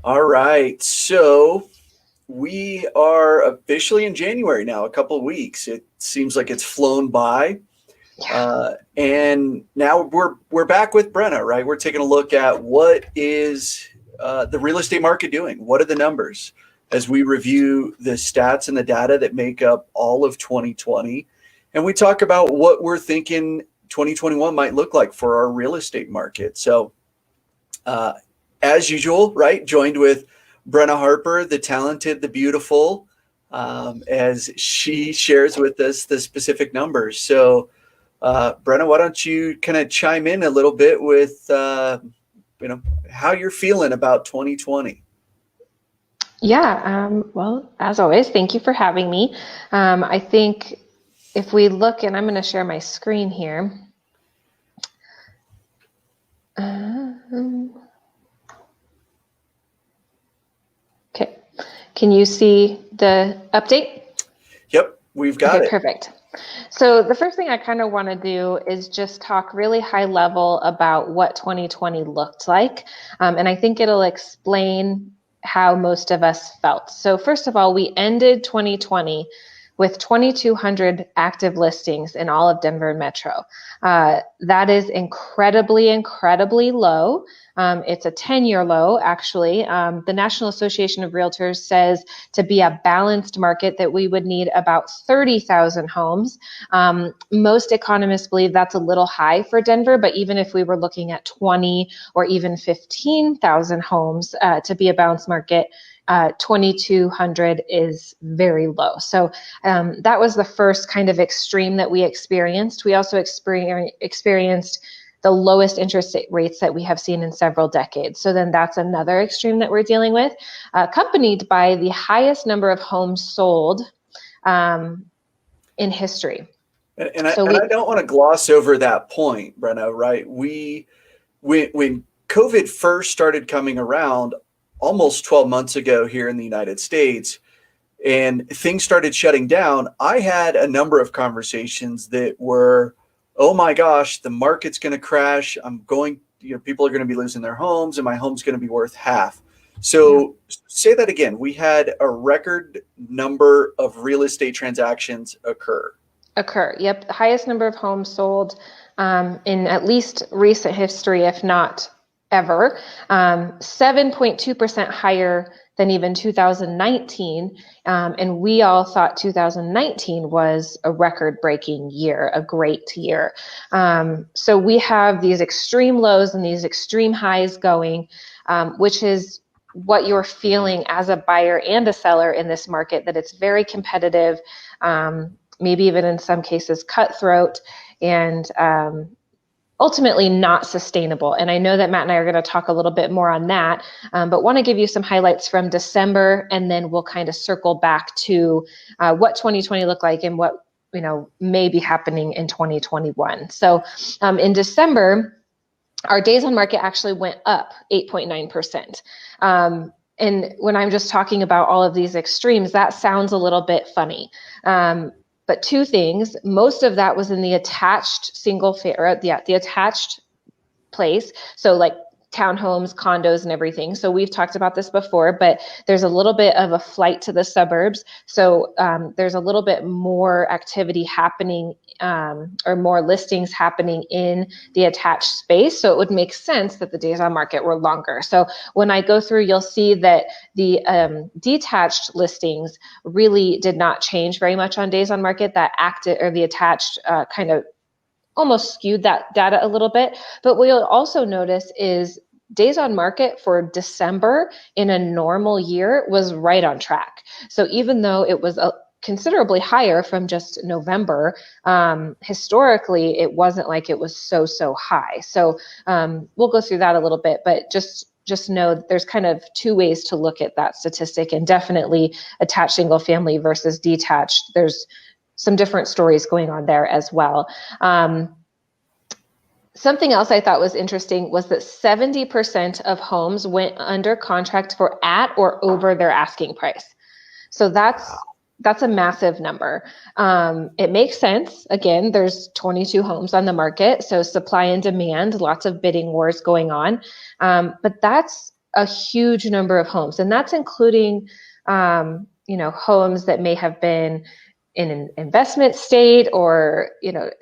All right. So we are officially in January now, a couple of weeks. It seems like it's flown by. Yeah. And now we're back with Brenna, right? We're taking a look at what is the real estate market doing? What are the numbers as we review the stats and the data that make up all of 2020? And we talk about what we're thinking 2021 might look like for our real estate market. So uh, as usual, right? Joined with Brenna Harper, the talented, the beautiful, as she shares with us the specific numbers. So, Brenna, why don't you kind of chime in a little bit with, how you're feeling about 2020? Yeah. Well, as always, thank you for having me. I think if we look, and I'm going to share my screen here. Okay. Can you see the update? Yep, we've got it. Perfect. So the first thing I kind of want to do is just talk really high level about what 2020 looked like. And I think it'll explain how most of us felt. So first of all, we ended 2020 with 2,200 active listings in all of Denver Metro. That is incredibly, incredibly low. It's a 10-year low, actually. The National Association of Realtors says to be a balanced market that we would need about 30,000 homes. Most economists believe that's a little high for Denver, but even if we were looking at 20 or even 15,000 homes to be a balanced market, 2,200 is very low. So that was the first kind of extreme that we experienced. We also experienced the lowest interest rates that we have seen in several decades. So then that's another extreme that we're dealing with, accompanied by the highest number of homes sold in history. And I don't want to gloss over that point, Brenna, right? When COVID first started coming around almost 12 months ago here in the United States, and things started shutting down, I had a number of conversations that were, oh my gosh, the market's going to crash. People are going to be losing their homes and my home's going to be worth half. So Say that again. We had a record number of real estate transactions occur. Yep. The highest number of homes sold in at least recent history, if not ever. 7.2% higher than even 2019. And we all thought 2019 was a record-breaking year, a great year. So we have these extreme lows and these extreme highs going, which is what you're feeling as a buyer and a seller in this market, that it's very competitive, maybe even in some cases cutthroat, and ultimately not sustainable. And I know that Matt and I are going to talk a little bit more on that, but want to give you some highlights from December, and then we'll kind of circle back to what 2020 looked like and what may be happening in 2021. So in December, our days on market actually went up 8.9%. And when I'm just talking about all of these extremes, that sounds a little bit funny. But two things, most of that was in the attached the attached place. So like townhomes, condos, and everything. So we've talked about this before, but there's a little bit of a flight to the suburbs. So there's a little bit more activity happening or more listings happening in the attached space. So it would make sense that the days on market were longer. So when I go through, you'll see that the detached listings really did not change very much on days on market. That active or the attached kind of almost skewed that data a little bit. But what you'll also notice is days on market for December in a normal year was right on track. So even though it was considerably higher from just November, historically, it wasn't like it was so high. So we'll go through that a little bit, but just know that there's kind of two ways to look at that statistic, and definitely attached single family versus detached. There's some different stories going on there as well. Something else I thought was interesting was that 70% of homes went under contract for at or over their asking price. So that's a massive number. It makes sense. Again, there's 22 homes on the market, so supply and demand, lots of bidding wars going on. But that's a huge number of homes, and that's including, homes that may have been in an investment state or,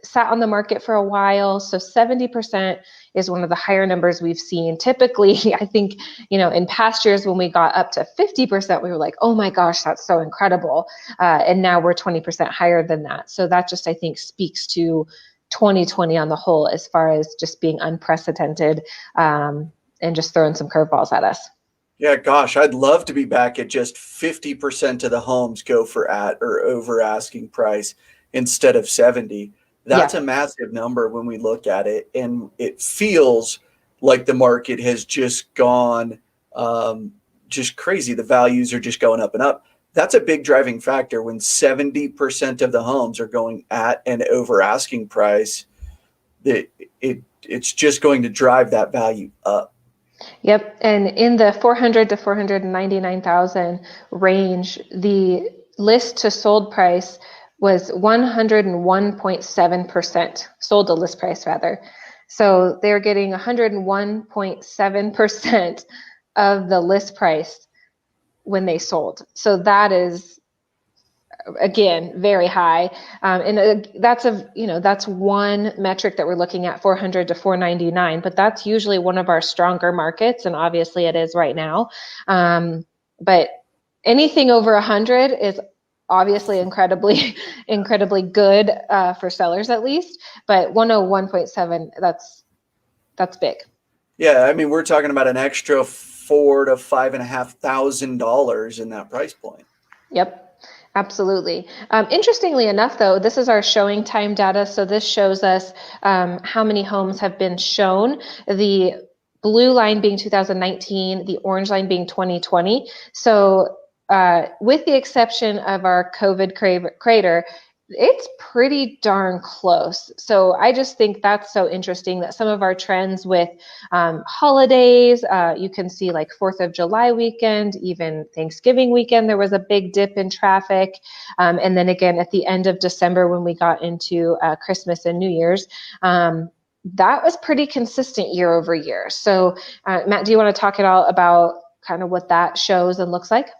sat on the market for a while. So 70% is one of the higher numbers we've seen. Typically, I think, in past years when we got up to 50%, we were like, oh my gosh, that's so incredible. And now we're 20% higher than that. So that just, I think, speaks to 2020 on the whole, as far as just being unprecedented, and just throwing some curveballs at us. Yeah, gosh, I'd love to be back at just 50% of the homes go for at or over asking price instead of 70. That's Yeah. a massive number when we look at it. And it feels like the market has just gone just crazy. The values are just going up and up. That's a big driving factor when 70% of the homes are going at and over asking price. It's just going to drive that value up. Yep. And in the 400 to 499,000 range, the list to sold price was 101.7%, sold to list price rather. So they're getting 101.7% of the list price when they sold. So that is, again, very high. And that's one metric that we're looking at, 400 to 499, but that's usually one of our stronger markets. And obviously it is right now. But anything over 100 is obviously incredibly, incredibly good, for sellers at least, but 101.7, that's big. Yeah. I mean, we're talking about an extra $4,000 to $5,500 in that price point. Yep. Absolutely. Interestingly enough, though, this is our showing time data. So this shows us how many homes have been shown. The blue line being 2019, the orange line being 2020. So with the exception of our COVID crater, it's pretty darn close. So I just think that's so interesting that some of our trends with holidays, you can see like 4th of July weekend, even Thanksgiving weekend, there was a big dip in traffic. And then again, at the end of December, when we got into Christmas and New Year's, that was pretty consistent year over year. So Matt, do you want to talk at all about kind of what that shows and looks like?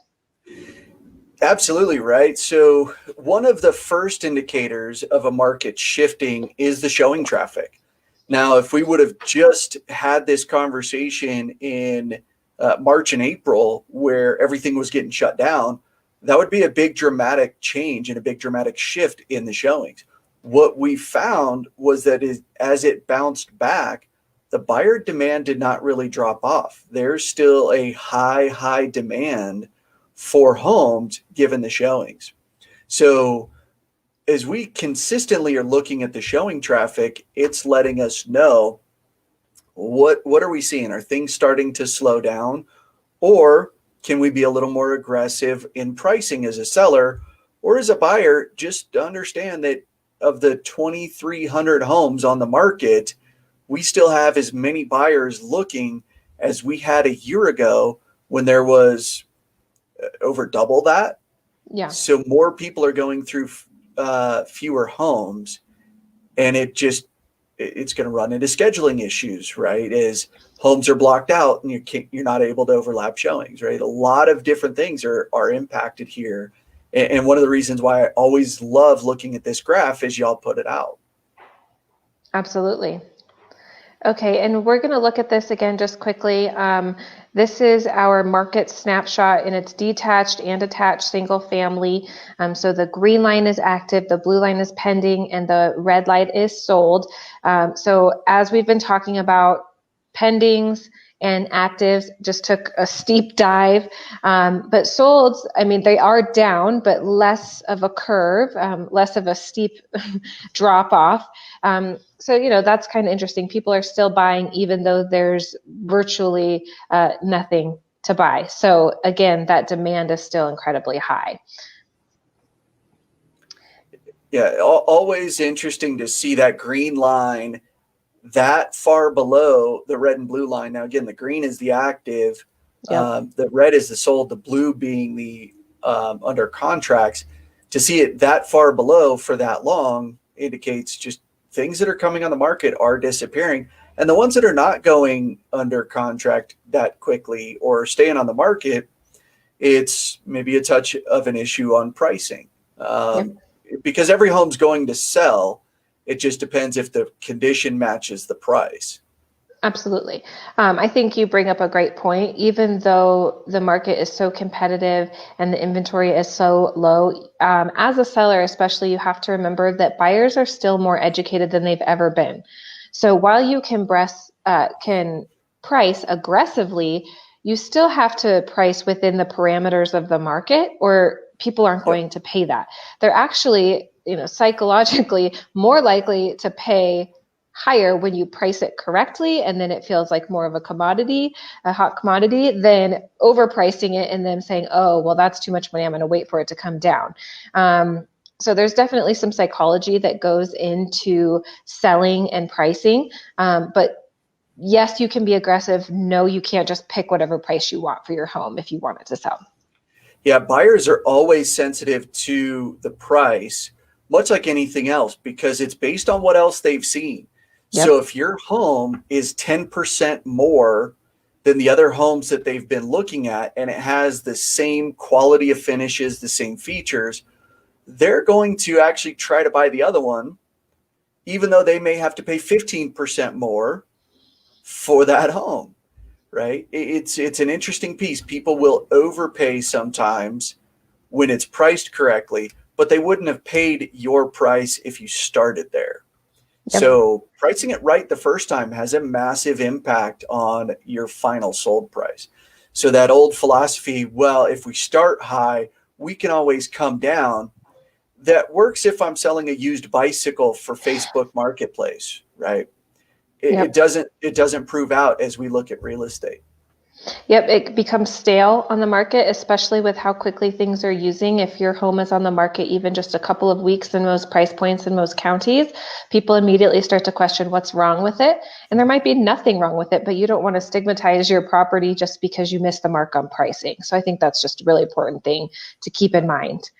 Absolutely right. So, one of the first indicators of a market shifting is the showing traffic. Now, if we would have just had this conversation in March and April, where everything was getting shut down, that would be a big dramatic change and a big dramatic shift in the showings. What we found was that as it bounced back, the buyer demand did not really drop off. There's still a high demand for homes given the showings. So as we consistently are looking at the showing traffic, it's letting us know what are we seeing? Are things starting to slow down? Or can we be a little more aggressive in pricing as a seller or as a buyer, just to understand that of the 2,300 homes on the market, we still have as many buyers looking as we had a year ago when there was over double that. Yeah. So more people are going through fewer homes, and it's going to run into scheduling issues, right? As homes are blocked out and you're not able to overlap showings, right? A lot of different things are impacted here. And one of the reasons why I always love looking at this graph is y'all put it out. Absolutely. Okay, and we're going to look at this again just quickly. This is our market snapshot, and it's detached and attached single family. So the green line is active, the blue line is pending, and the red line is sold. So as we've been talking about, pendings and actives just took a steep dive. But solds, I mean, they are down, but less of a curve, less of a steep drop off. So, that's kind of interesting. People are still buying, even though there's virtually nothing to buy. So again, that demand is still incredibly high. Yeah, always interesting to see that green line that far below the red and blue line. Now, again, the green is the active, Yep. the red is the sold, the blue being the under contracts. To see it that far below for that long indicates just things that are coming on the market are disappearing. And the ones that are not going under contract that quickly or staying on the market, it's maybe a touch of an issue on pricing. Yep. Because every home's going to sell. It just depends if the condition matches the price. Absolutely. I think you bring up a great point. Even though the market is so competitive and the inventory is so low, as a seller, especially, you have to remember that buyers are still more educated than they've ever been. So while you can price aggressively, you still have to price within the parameters of the market, or people aren't Yep. going to pay that. They're actually, psychologically more likely to pay higher when you price it correctly, and then it feels like more of a commodity, a hot commodity, than overpricing it and then saying, oh, well, that's too much money, I'm going to wait for it to come down. So there's definitely some psychology that goes into selling and pricing. But yes, you can be aggressive. No, you can't just pick whatever price you want for your home if you want it to sell. Yeah, buyers are always sensitive to the price, much like anything else, because it's based on what else they've seen. So Yep. if your home is 10% more than the other homes that they've been looking at, and it has the same quality of finishes, the same features, they're going to actually try to buy the other one, even though they may have to pay 15% more for that home, right? It's an interesting piece. People will overpay sometimes when it's priced correctly, but they wouldn't have paid your price if you started there. Yep. So pricing it right the first time has a massive impact on your final sold price. So that old philosophy, well, if we start high, we can always come down. That works if I'm selling a used bicycle for Facebook Marketplace, right? Yep. It doesn't prove out as we look at real estate. Yep, it becomes stale on the market, especially with how quickly things are using. If your home is on the market even just a couple of weeks in most price points in most counties, people immediately start to question what's wrong with it. And there might be nothing wrong with it, but you don't want to stigmatize your property just because you missed the mark on pricing. So I think that's just a really important thing to keep in mind.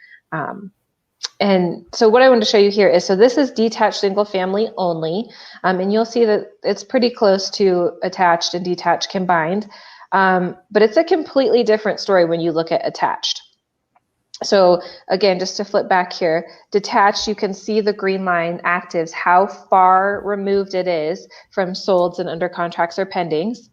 And so what I want to show you here is, so this is detached single family only. And you'll see that it's pretty close to attached and detached combined. But it's a completely different story when you look at attached. So again, just to flip back here, detached, you can see the green line actives, how far removed it is from solds and under contracts or pendings.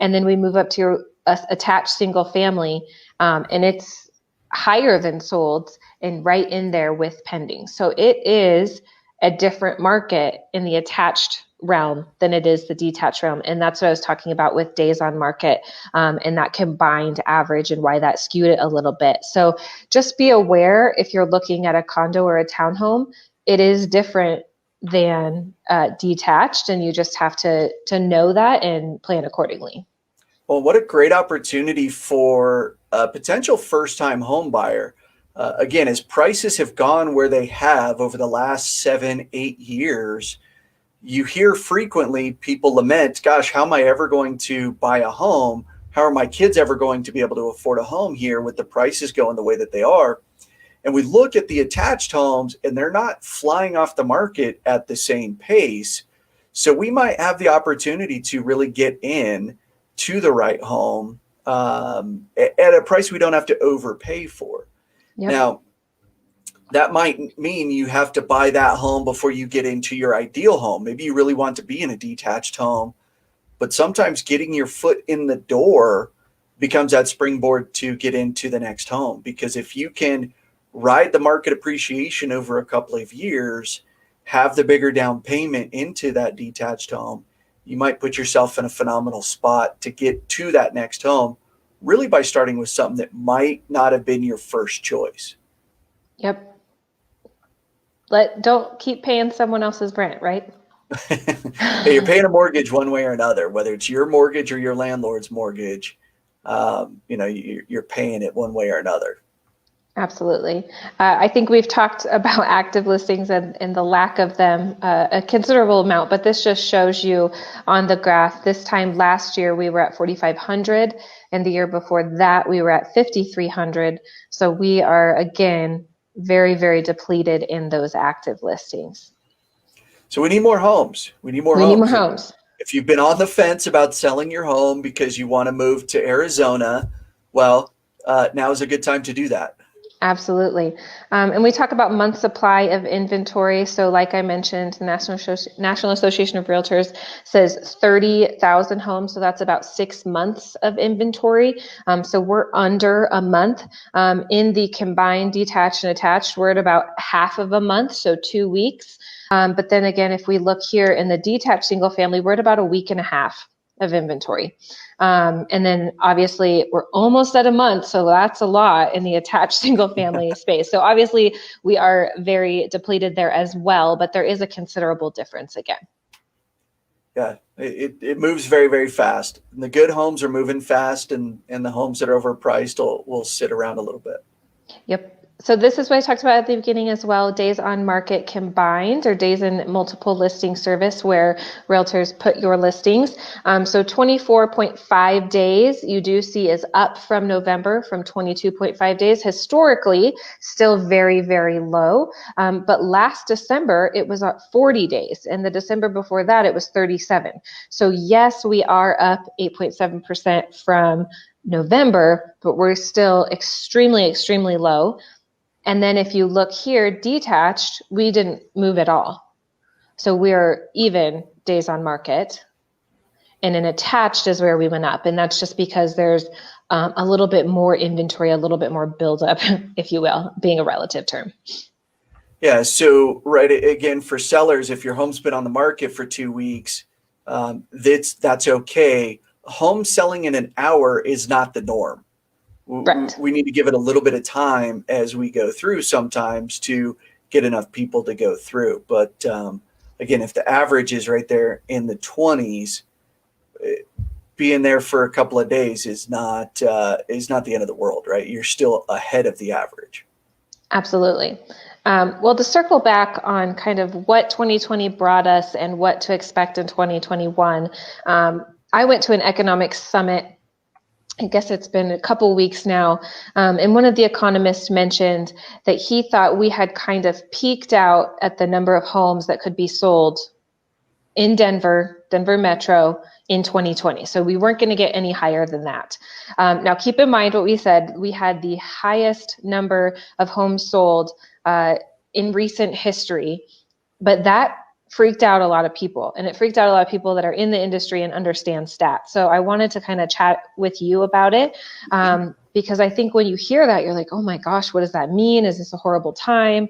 And then we move up to attached single family, and it's higher than solds and right in there with pending. So it is a different market in the attached realm than it is the detached realm. And that's what I was talking about with days on market, and that combined average and why that skewed it a little bit. So just be aware, if you're looking at a condo or a townhome, it is different than detached, and you just have to know that and plan accordingly. Well, what a great opportunity for a potential first-time home buyer. Again, as prices have gone where they have over the last 7, 8 years, you hear frequently people lament, gosh, how am I ever going to buy a home? How are my kids ever going to be able to afford a home here with the prices going the way that they are? And we look at the attached homes and they're not flying off the market at the same pace. So we might have the opportunity to really get in to the right home at a price we don't have to overpay for. Yep. Now, that might mean you have to buy that home before you get into your ideal home. Maybe you really want to be in a detached home, but sometimes getting your foot in the door becomes that springboard to get into the next home. Because if you can ride the market appreciation over a couple of years, have the bigger down payment into that detached home, you might put yourself in a phenomenal spot to get to that next home, really by starting with something that might not have been your first choice. Yep. Don't keep paying someone else's rent, right? Hey, you're paying a mortgage one way or another, whether it's your mortgage or your landlord's mortgage. You're paying it one way or another. Absolutely. I think we've talked about active listings and the lack of them a considerable amount, but this just shows you on the graph. This time last year, we were at 4,500, and the year before that, we were at 5,300. So we are, again, very, very depleted in those active listings. So we need more homes. We need more We need more homes. homes. If you've been on the fence about selling your home because you want to move to Arizona, well, now is a good time to do that. Absolutely. And we talk about month supply of inventory. So like I mentioned, the National Association of Realtors says 30,000 homes. So that's about 6 months of inventory. So we're under a month. In the combined detached and attached, we're at about half of a month, so 2 weeks. But then again, if we look here in the detached single family, we're at about a week and a half of inventory. And then obviously we're almost at a month. So that's a lot in the attached single family space. So obviously we are very depleted there as well, but there is a considerable difference again. Yeah, it moves very, very fast. And the good homes are moving fast, and the homes that are overpriced will sit around a little bit. Yep. So this is what I talked about at the beginning as well, days on market combined or days in multiple listing service where realtors put your listings. So 24.5 days you do see is up from November from 22.5 days. Historically, still very, very low. But last December, it was at 40 days. And the December before that, it was 37. So yes, we are up 8.7% from November, but we're still extremely, extremely low. And then if you look here, detached, we didn't move at all. So we're even days on market. And in attached is where we went up. And that's just because there's a little bit more inventory, a little bit more buildup, if you will, being a relative term. Yeah. So, right. Again, for sellers, if your home's been on the market for 2 weeks, that's okay. Home selling in an hour is not the norm. Right. We need to give it a little bit of time as we go through sometimes to get enough people to go through. But again, if the average is right there in the 20s, being there for a couple of days is not the end of the world, right? You're still ahead of the average. Absolutely. Well, to circle back on kind of what 2020 brought us and what to expect in 2021, I went to an economic summit. I guess it's been a couple weeks now. And one of the economists mentioned that he thought we had kind of peaked out at the number of homes that could be sold in Denver Metro in 2020. So we weren't going to get any higher than that. Now, keep in mind what we said. We had the highest number of homes sold in recent history, but that freaked out a lot of people, and it freaked out a lot of people that are in the industry and understand stats. So I wanted to kind of chat with you about it because I think when you hear that, you're like, oh my gosh, what does that mean? Is this a horrible time?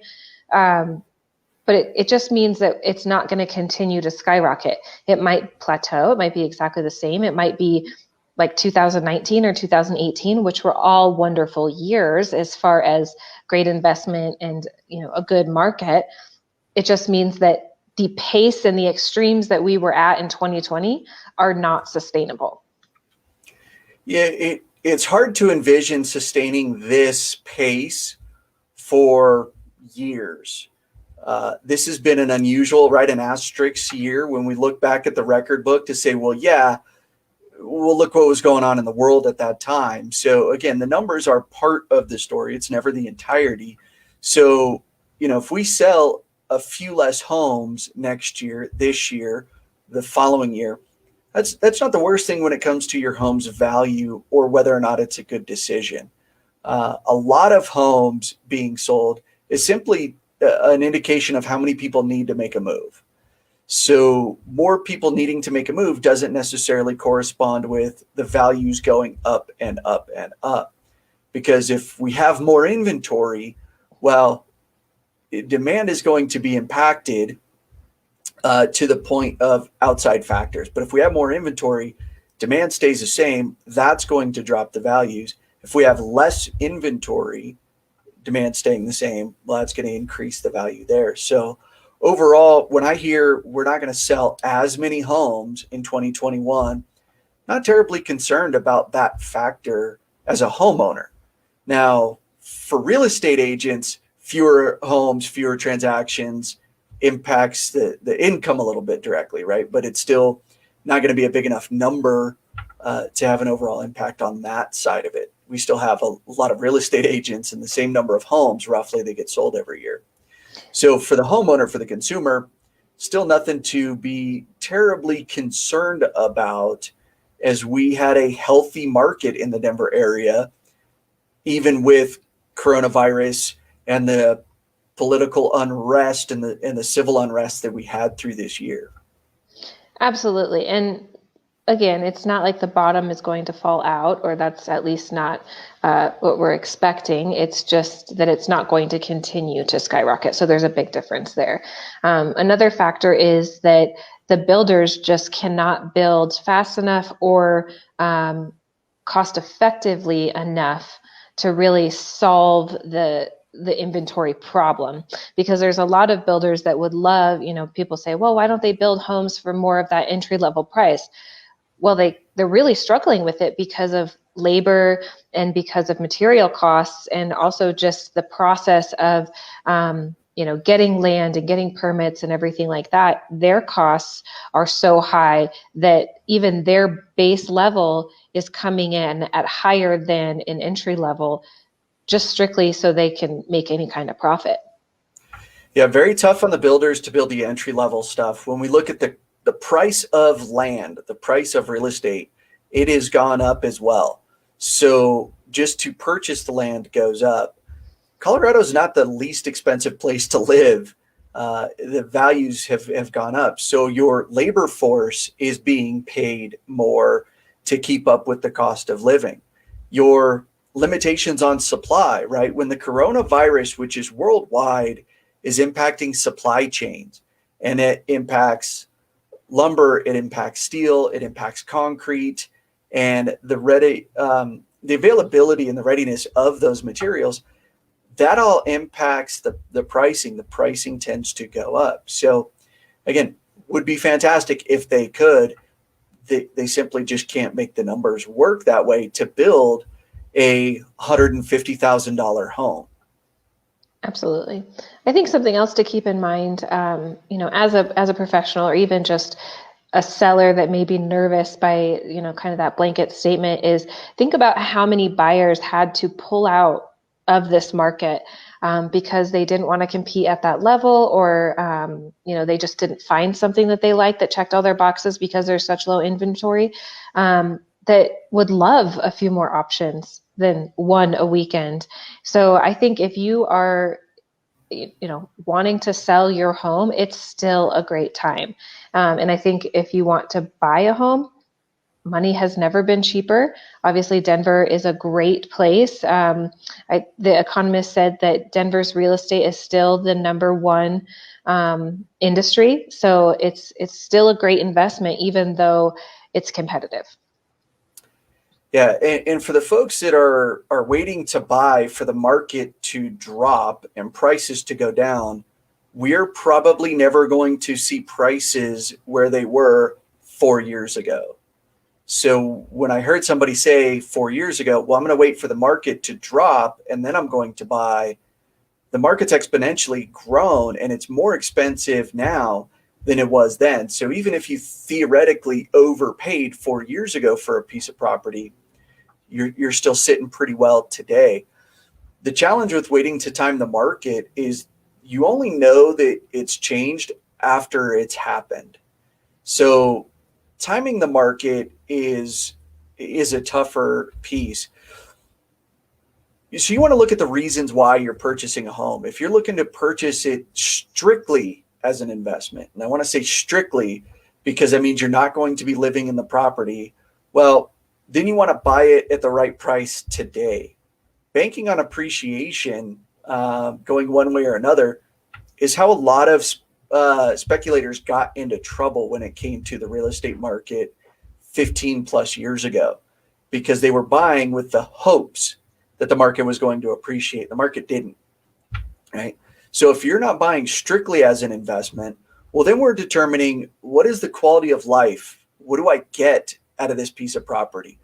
But it just means that it's not going to continue to skyrocket. It might plateau. It might be exactly the same. It might be like 2019 or 2018, which were all wonderful years as far as great investment and a good market. It just means that the pace and the extremes that we were at in 2020 are not sustainable. Yeah, it's hard to envision sustaining this pace for years. This has been an unusual, right, an asterisk year when we look back at the record book to say, well, yeah, well, look what was going on in the world at that time. So again, the numbers are part of the story. It's never the entirety. So, if we sell a few less homes next year, this year, the following year, that's not the worst thing when it comes to your home's value or whether or not it's a good decision. A lot of homes being sold is simply an indication of how many people need to make a move. So more people needing to make a move doesn't necessarily correspond with the values going up and up and up. Because if we have more inventory, well, demand is going to be impacted to the point of outside factors. But if we have more inventory, demand stays the same. That's going to drop the values. If we have less inventory, demand staying the same, well, that's going to increase the value there. So overall, when I hear we're not going to sell as many homes in 2021, not terribly concerned about that factor as a homeowner. Now, for real estate agents, fewer homes, fewer transactions impacts the income a little bit directly, right? But it's still not going to be a big enough number to have an overall impact on that side of it. We still have a lot of real estate agents and the same number of homes roughly that get sold every year. So for the homeowner, for the consumer, still nothing to be terribly concerned about, as we had a healthy market in the Denver area, even with coronavirus and the political unrest and the civil unrest that we had through this year. Absolutely. And again, it's not like the bottom is going to fall out, or that's at least not what we're expecting. It's just that it's not going to continue to skyrocket. So there's a big difference there. Another factor is that the builders just cannot build fast enough or cost effectively enough to really solve the inventory problem, because there's a lot of builders that would love, people say, well, why don't they build homes for more of that entry level price? Well, they're really struggling with it because of labor and because of material costs, and also just the process of getting land and getting permits and everything like that. Their costs are so high that even their base level is coming in at higher than an entry level, just strictly so they can make any kind of profit. Yeah, very tough on the builders to build the entry level stuff. When we look at the price of land, the price of real estate, it has gone up as well. So just to purchase the land goes up. Colorado is not the least expensive place to live. The values have gone up. So your labor force is being paid more to keep up with the cost of living. Your limitations on supply, right? When the coronavirus, which is worldwide, is impacting supply chains, and it impacts lumber, it impacts steel, it impacts concrete, and the availability and the readiness of those materials, that all impacts the pricing. The pricing tends to go up. So again, would be fantastic if they could. They simply just can't make the numbers work that way to build a $150,000 home. Absolutely. I think something else to keep in mind, as a professional, or even just a seller that may be nervous by, kind of that blanket statement, is think about how many buyers had to pull out of this market because they didn't want to compete at that level, or, they just didn't find something that they liked that checked all their boxes because there's such low inventory, that would love a few more options than one a weekend. So I think if you are, wanting to sell your home, it's still a great time. And I think if you want to buy a home, money has never been cheaper. Obviously, Denver is a great place. The Economist said that Denver's real estate is still the number one industry. So it's still a great investment, even though it's competitive. Yeah, and for the folks that are waiting to buy for the market to drop and prices to go down, we're probably never going to see prices where they were 4 years ago. So when I heard somebody say 4 years ago, well, I'm going to wait for the market to drop and then I'm going to buy, the market's exponentially grown and it's more expensive now than it was then. So even if you theoretically overpaid 4 years ago for a piece of property, you're still sitting pretty well today. The challenge with waiting to time the market is you only know that it's changed after it's happened. So timing the market is a tougher piece. So you want to look at the reasons why you're purchasing a home. If you're looking to purchase it strictly as an investment, and I want to say strictly because that means you're not going to be living in the property, well, then you want to buy it at the right price today. Banking on appreciation, going one way or another, is how a lot of speculators got into trouble when it came to the real estate market 15 plus years ago, because they were buying with the hopes that the market was going to appreciate. The market didn't, right? So if you're not buying strictly as an investment, well, then we're determining what is the quality of life? What do I get out of this piece of property?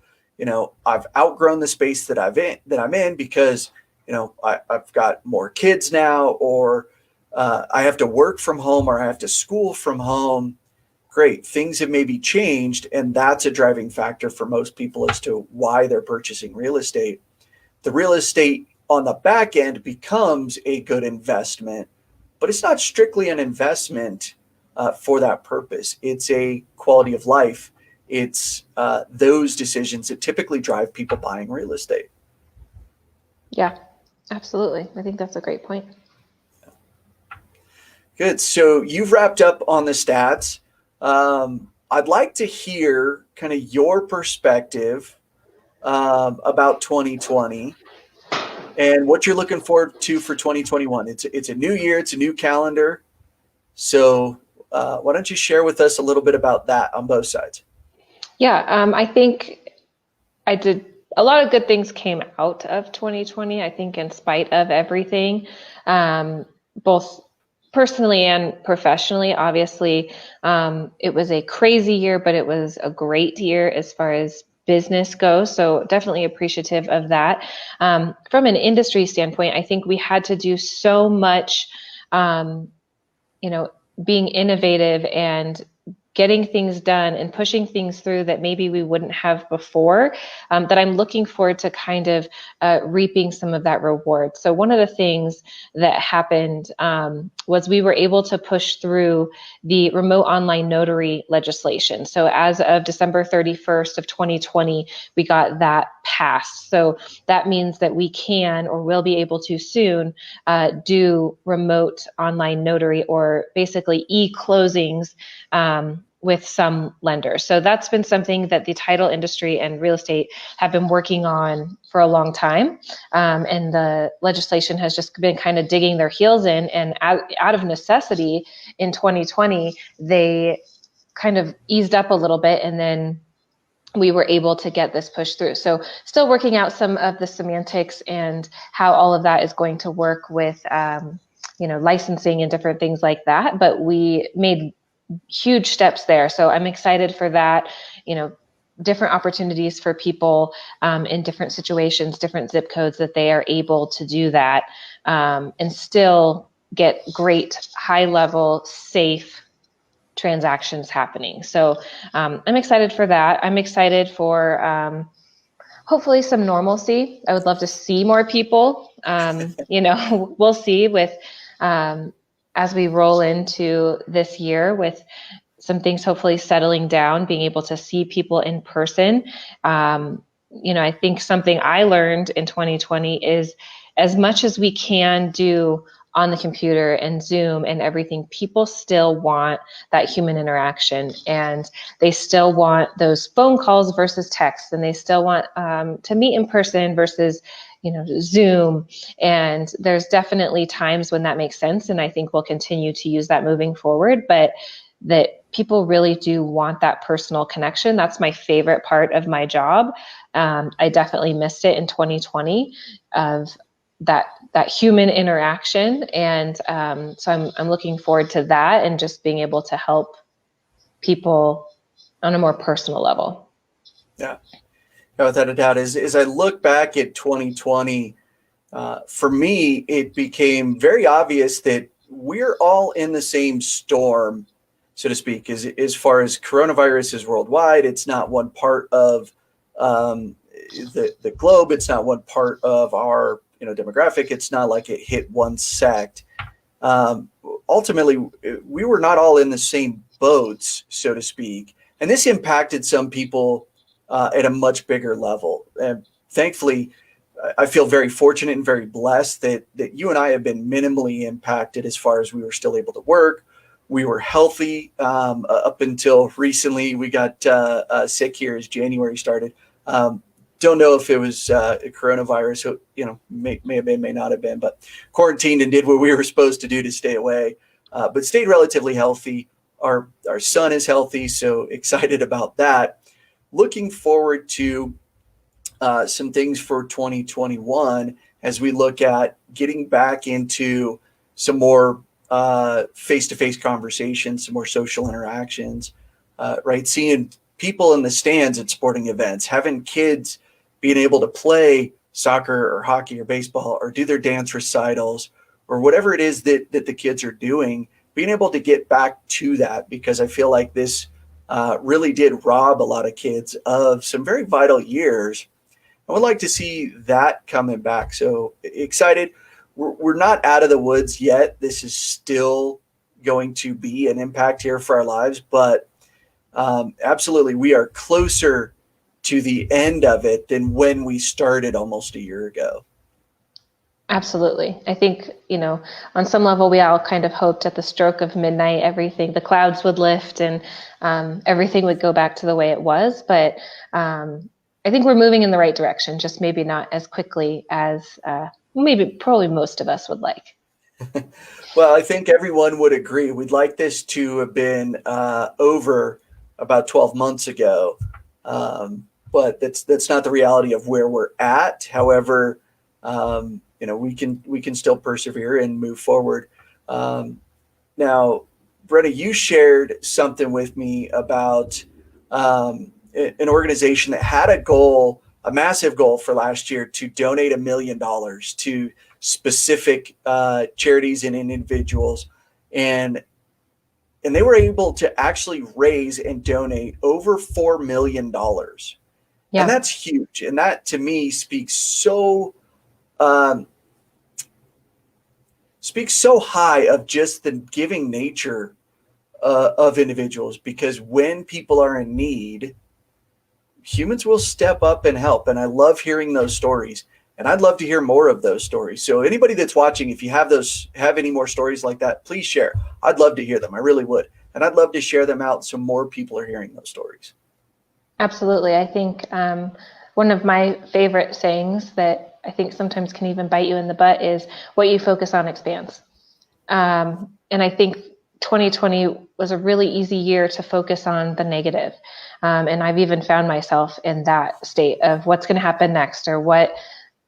I've outgrown the space that I'm in because, I've got more kids now, or I have to work from home, or I have to school from home. Great. Things have maybe changed. And that's a driving factor for most people as to why they're purchasing real estate. The real estate on the back end becomes a good investment, but it's not strictly an investment for that purpose. It's a quality of life. It's those decisions that typically drive people buying real estate. Yeah, absolutely. I think that's a great point. Good. So you've wrapped up on the stats. I'd like to hear kind of your perspective about 2020 and what you're looking forward to for 2021. It's a new year. It's a new calendar. So why don't you share with us a little bit about that on both sides? Yeah, I think I did a lot of good things came out of 2020. I think in spite of everything, both personally and professionally, obviously, it was a crazy year, but it was a great year as far as business goes. So definitely appreciative of that. From an industry standpoint, I think we had to do so much, um, you know, being innovative and getting things done and pushing things through that maybe we wouldn't have before, that I'm looking forward to kind of reaping some of that reward. So one of the things that happened was we were able to push through the remote online notary legislation. So as of December 31st of 2020, we got that passed. So that means that we can or will be able to soon do remote online notary or basically e-closings with some lenders. So that's been something that the title industry and real estate have been working on for a long time. And the legislation has just been kind of digging their heels in. And out of necessity in 2020, they kind of eased up a little bit, and then we were able to get this pushed through. So still working out some of the semantics and how all of that is going to work with licensing and different things like that. But we made huge steps there. So I'm excited for that, different opportunities for people in different situations, different zip codes, that they are able to do that and still get great high level, safe transactions happening. So I'm excited for that. I'm excited for hopefully some normalcy. I would love to see more people. We'll see with as we roll into this year with some things hopefully settling down, being able to see people in person. I think something I learned in 2020 is as much as we can do on the computer and Zoom and everything, people still want that human interaction, and they still want those phone calls versus texts, and they still want to meet in person versus Zoom. And there's definitely times when that makes sense, and I think we'll continue to use that moving forward, but that people really do want that personal connection. That's my favorite part of my job. I definitely missed it in 2020 of that human interaction. And so I'm looking forward to that and just being able to help people on a more personal level. Yeah, without a doubt. As I look back at 2020, for me, it became very obvious that we're all in the same storm, so to speak, as far as coronavirus is worldwide. It's not one part of the globe. It's not one part of our demographic. It's not like it hit one sect. Ultimately, we were not all in the same boats, so to speak, and this impacted some people at a much bigger level. And thankfully, I feel very fortunate and very blessed that you and I have been minimally impacted as far as we were still able to work. We were healthy up until recently. We got sick here as January started. Don't know if it was a coronavirus, may have been, may not have been, but quarantined and did what we were supposed to do to stay away, but stayed relatively healthy. Our son is healthy, so excited about that. Looking forward to some things for 2021 as we look at getting back into some more face-to-face conversations, some more social interactions, right? Seeing people in the stands at sporting events, having kids being able to play soccer or hockey or baseball or do their dance recitals or whatever it is that the kids are doing, being able to get back to that, because I feel like this really did rob a lot of kids of some very vital years. I would like to see that coming back. So excited. We're not out of the woods yet. This is still going to be an impact here for our lives, but absolutely, we are closer to the end of it than when we started almost a year ago. Absolutely. I think, on some level, we all kind of hoped at the stroke of midnight, the clouds would lift and everything would go back to the way it was. But I think we're moving in the right direction, just maybe not as quickly as probably most of us would like. Well, I think everyone would agree. We'd like this to have been over about 12 months ago, but that's not the reality of where we're at. However, we can still persevere and move forward. Now, Brenna, you shared something with me about an organization that had a massive goal for last year to donate $1 million to specific charities and individuals, and they were able to actually raise and donate over $4 million. Yeah. And that's huge. And that to me speaks so high of just the giving nature of individuals, because when people are in need, humans will step up and help. And I love hearing those stories, and I'd love to hear more of those stories. So anybody that's watching, if you have any more stories like that, please share. I'd love to hear them. I really would. And I'd love to share them out so more people are hearing those stories. Absolutely. I think one of my favorite sayings that I think sometimes can even bite you in the butt is, what you focus on expands. And I think 2020 was a really easy year to focus on the negative. And I've even found myself in that state of what's going to happen next, or what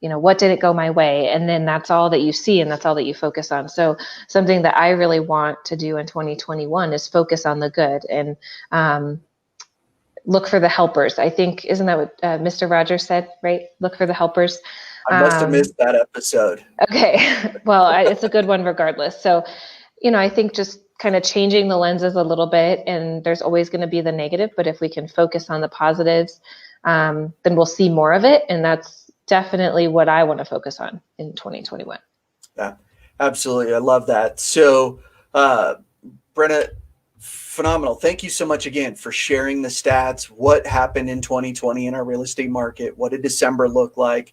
didn't go my way. And then that's all that you see, and that's all that you focus on. So something that I really want to do in 2021 is focus on the good and look for the helpers. I think, isn't that what Mr. Rogers said, right? Look for the helpers. I must have missed that episode. Okay. Well, it's a good one regardless. So, I think just kind of changing the lenses a little bit, and there's always going to be the negative, but if we can focus on the positives, then we'll see more of it. And that's definitely what I want to focus on in 2021. Yeah, absolutely. I love that. So, Brenna, phenomenal. Thank you so much again for sharing the stats, what happened in 2020 in our real estate market, what did December look like.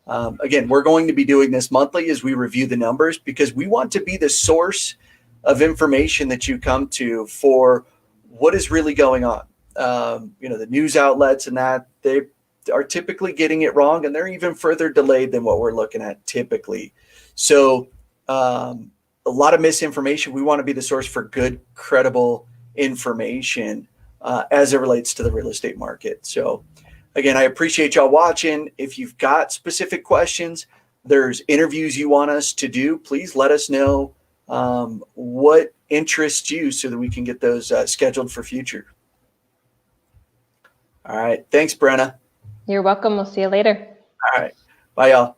Again, we're going to be doing this monthly as we review the numbers, because we want to be the source of information that you come to for what is really going on. The news outlets and that, they are typically getting it wrong, and they're even further delayed than what we're looking at typically. So a lot of misinformation. We want to be the source for good, credible information as it relates to the real estate market. So again, I appreciate y'all watching. If you've got specific questions, there's interviews you want us to do, please let us know what interests you so that we can get those scheduled for future. All right. Thanks, Brenna. You're welcome. We'll see you later. All right. Bye, y'all.